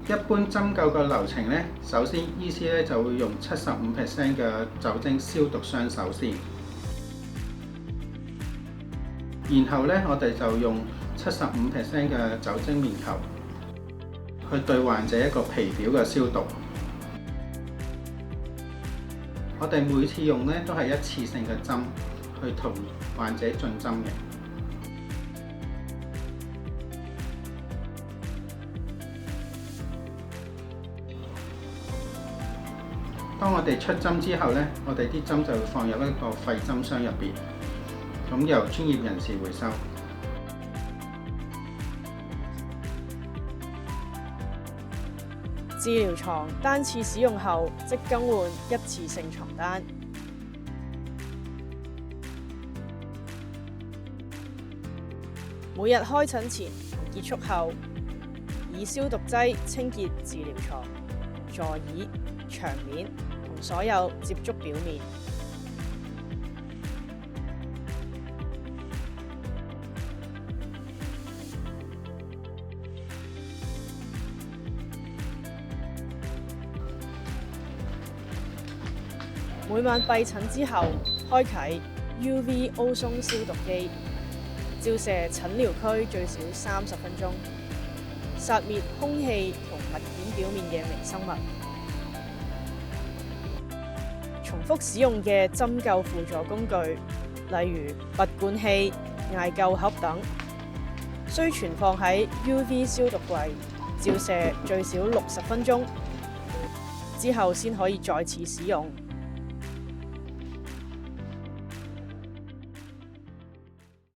一般針灸嘅流程呢，首先醫師咧就會用75% 嘅酒精消毒雙手先，然後呢，我哋就用75% 嘅酒精棉球去對患者一個皮表嘅消毒。我哋每次用呢都係一次性嘅針去同患者進針嘅。當我哋出針之後呢，我哋啲針就會放入一個廢針箱入邊，咁由專業人士回收。治療床單次使用後即更換一次性床單。每日開診前同結束後，以消毒劑清潔治療床、座椅、牆面同所有接觸表面。每晚閉診之後，開啟 UV 歐松消毒機，照射診療區最少30分鐘，殺滅空氣同物件表面嘅微生物。重複使用嘅針灸輔助工具，例如拔罐器、艾灸盒等，需存放喺 UV 消毒櫃，照射最少60分鐘之後，先可以再次使用。